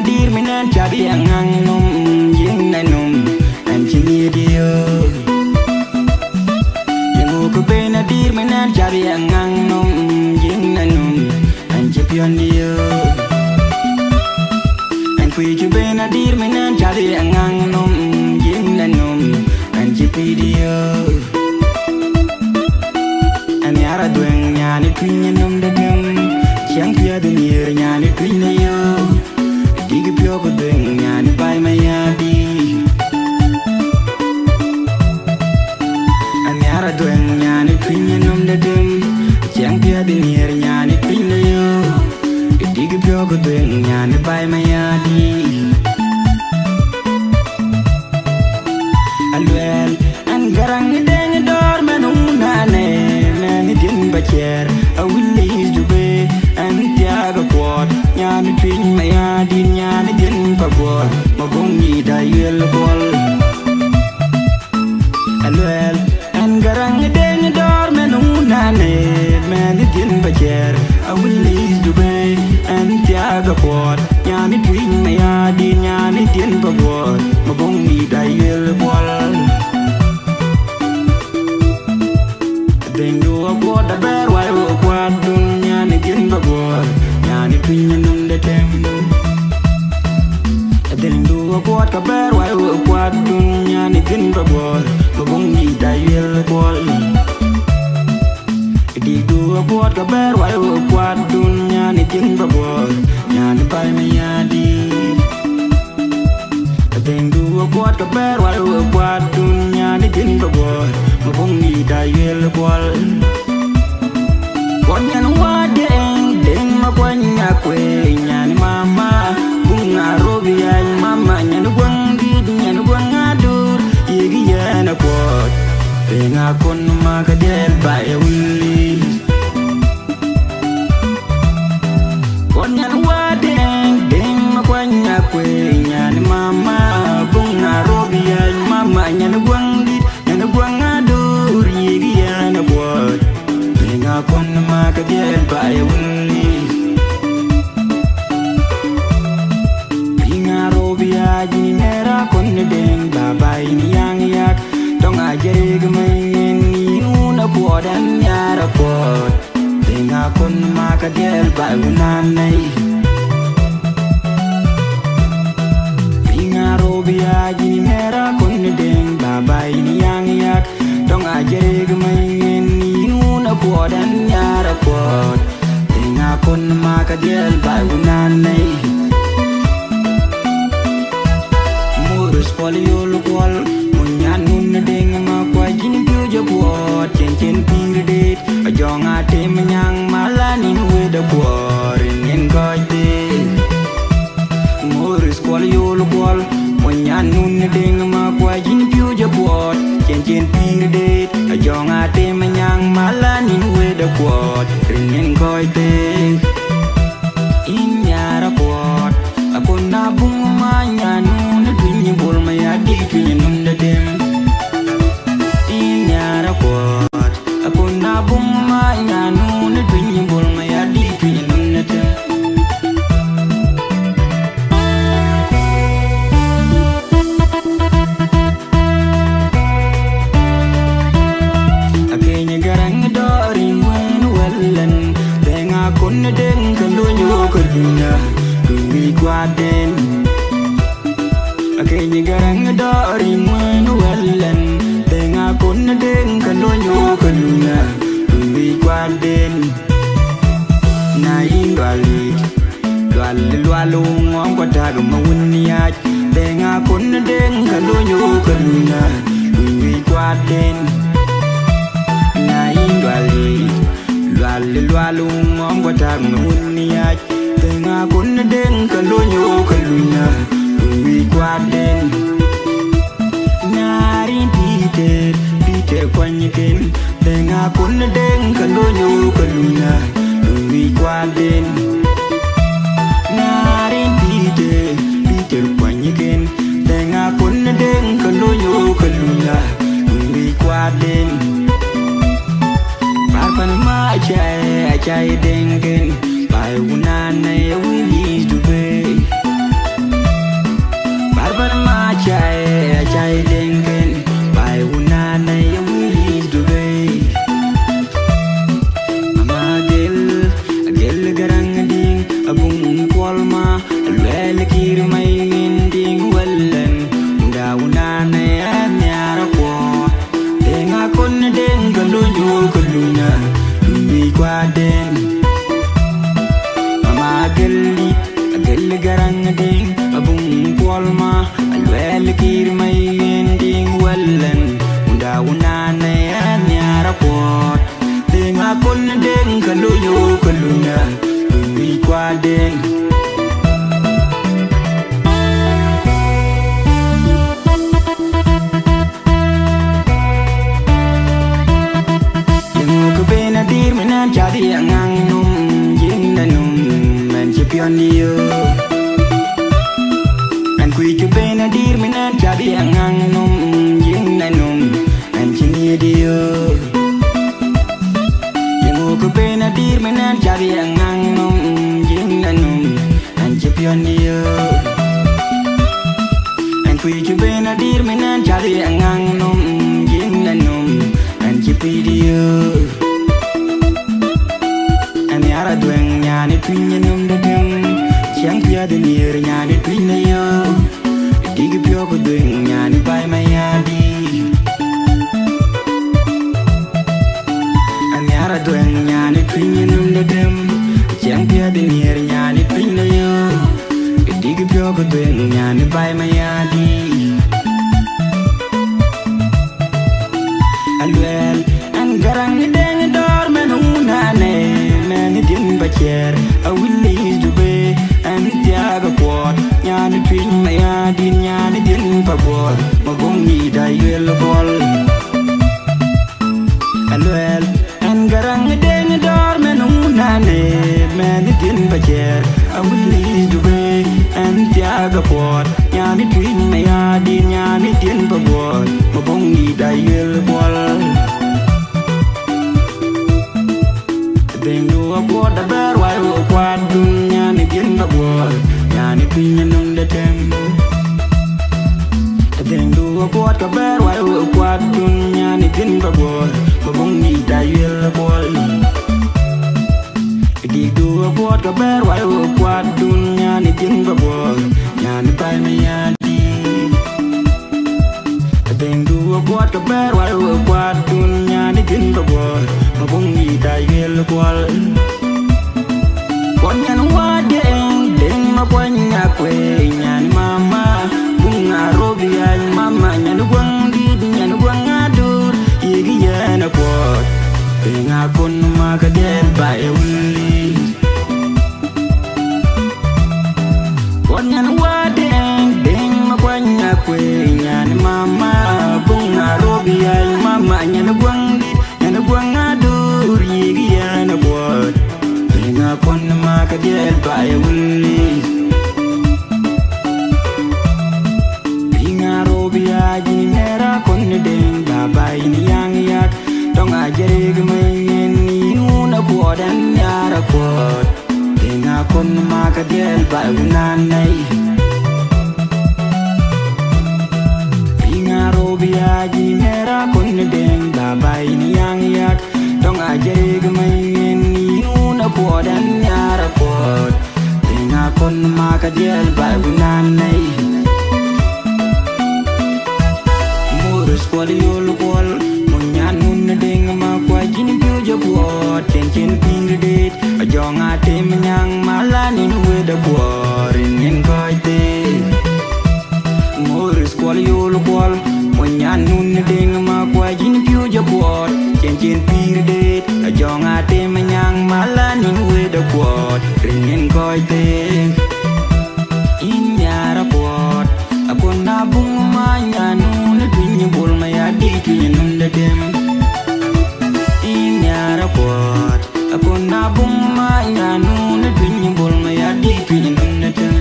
dir minan chabi angang num yeng na num an chini dio yengu ko pena dir minan chabi angang num yeng na num an chipion dio an kui chu pena dir minan chabi angang num yeng na num an chipi dio an yara dueng nyani twinya num da dem chiang pia du nier nyani twina yo dig pio ko dueng nyani bai maya di an yara dueng nyani twinya num da dem chiang pia du nier nyani twina yo dig pio ko dueng nyani bai maya di alwel an garang deng dor manuna ne din bacher a willi jube an tiaga kwat nyani twin maya din nyani din pagwat magongi da yel bol alwel an garang deng dor menuna ne man din bacher a willi jube an tiaga kwat nyani twin maya din nyani din pagwat magongi da yel bol Deng dua kuat da ber wai kuat dunia ni gin bagor nyani twinya num de tem Deng dua kuat ka ber wai kuat dunia ni gin bagor babung ni dayel bol Di dua kuat ka ber wai kuat dunia ni gin bagor nyani pai me yadi Deng dua kuat ka ber wai kuat dunia ni gin bagor babung ni dayel bol Konyan wadeng deng ma kwanya kwe nyani mama bunga robi ay mama nyani gwang did nyani gwang adur yegi yana kwat tenga kon ma kadel ba e willi Konyan wadeng deng ma kwanya kwe nyani mama bunga robi ay mama nyani gwang did nyani gwang adur yegi yana kwat tenga kon ma kadel ba e willi Inga robi ajini mera kon deng baba ini yang yak dong ajere gemen una kuodan nyara pot tenga kon ma kadel ba unanai Inga robi ajini mera kon deng baba ini yang yak dong ajere gemen una kuodan nyara pot tenga kon ma kadel ba unanai Murus polio lukwal munyan nun deng ma kwa jini pyo kuot chen chen pir det ajong ate menyang malani weda kuor nen kote Murus polio lukwal munyan nun deng ma kwa jini pyo kuot chen chen pir det ajong ate menyang malani weda kuot nen kote Inyara kuot apun nabung manyanu bol maya di tunya num da dem Inyara kuat aku nabung maya nu tunya bol maya di tunya num da dem Akenya garang dori wen wellen denga kon deng kalonyo kaduna kuwi kwaden Akenya garang dori mwen wellen Tenga kon deng kalonyo kaluna Uwi kwaden Na ingwalit Lwali lwalu ngom kwa taga mawuniyaj Tenga kon deng kalonyo kaluna Uwi kwaden Na ingwalit Lwali lwalu ngom kwa taga mawuniyaj Tenga kon deng kalonyo kaluna Uwi kwaden Nari Peter kwanyikin Tenga kun deng kalonyo kaluna Uwi kwaden Nari Peter kwanyikin Tenga kun deng kalonyo kaluna Uwi kwaden Parpan ma achay dengken Pai unana ya wilis dube polma lwel kir mai ding wellen dauna ne anyara ko denga kon den galo nyu kuluna bi kwa den mama gelli gel garang ding abung polma lwel kir mai ding wellen dauna ne anyara ko denga kon den galo nyu kuluna bi kwa den dir menan jadi angang num yin na num man chipion dio man kui chu bena dir menan jadi angang num yin na num man chini dio yengu ku bena dir menan jadi angang num yin na num man chipion dio man kui chu bena dir menan jadi angang num yin na num man chipi dio Anyara dueng nyani twinya num da dem Chiang pia de nier nyani twinya yo Digi pio ko dueng nyani bai mayadi Anyara dueng nyani twinya num da dem Chiang pia de nier nyani twinya yo Digi pio ko dueng nyani bai mayadi Alwel an garang ni deng dor menuna ne Many didn't but yet I will leave the way and Tiago Port. Yan between my yard in Yan didn't but what my bongi die will ball. And well, and Garang a dang a door man many didn't but yet I will leave the way and Tiago Port. Yan between my yard in Yan didn't but what my bongi die will ball. Ding do a board a bear while a quad dunya ni gin the board, yani pinion on the tem. Ding do a board a bear while a quad dunya ni gin the board, Babungi dial a ball. Dig do a board a bear while a quad dunya ni gin the board, yani by me yadi. Ding do a board a bear while a quad dunya ni gin the board. Mabungi dial kwal Konyan wadeng deng makwanya kwe nyan mama bunga robia mama nyan gwang did nyan gwang adur yegi yana kwat tenga kon makadel bae wuli Konyan wadeng deng makwanya kwe nyan mama bunga robia mama nyan gwang did nyan gwang adur yegi yana kwat tenga kon makadel bae wuli Binga robia jini mera kon deng babai ni yang yak dong ajere gmayen ni una kodan yara kwat tenga kon makadel bae unanai Binga robia jini mera kon deng babai ni yang yak dong ajere gmayen ni una kodan yara kwat tenga kon makadel bae unanai Murus kwal yol kwal munyan nun deng ma kwa jini pio kwat chen chen pir det ajonga tem nyang malani we da kwarin en koite Murus kwal yol kwal munyan nun deng ma kwa jini pio kwat chen chen pir det ajonga tem nyang malani we da kwarin en koite Inyara kwat apona bung manya nun twinya bol maya di twinya nun da dem Inyara kwat apona bung manya nun twinya bol maya di twinya nun da dem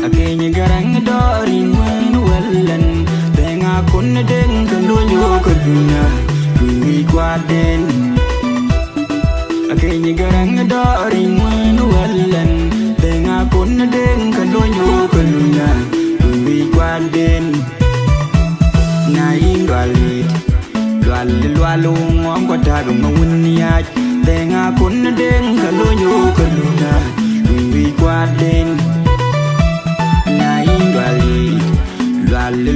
Akenya garang dori mun wellan benga kun deng kalonyo kaduna Kui kwaden Akenya garang dori mun wellan benga kun deng kalonyo kaluna Kui kwaden na in dwalit Lwalu ngom kwa tago mawunyaj Tenga kuna deng kalonyo kaluna Wi kwa den na in dwalit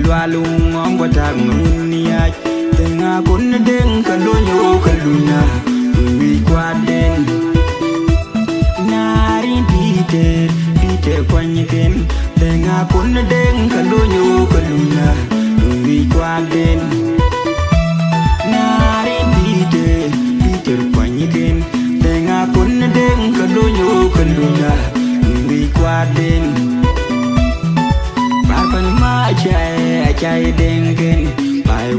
Lwalu ngom kwa tago mawunyaj Tenga kuna deng kalonyo kaluna Wi kwa den Narin Peter kwanyiken Tenga kuna deng kalonyo kaluna Wi kwa den Peter kwanyiken Tenga kuna deng kalonyo kaluna Wi kwa den Parpan ma achai dengen Pai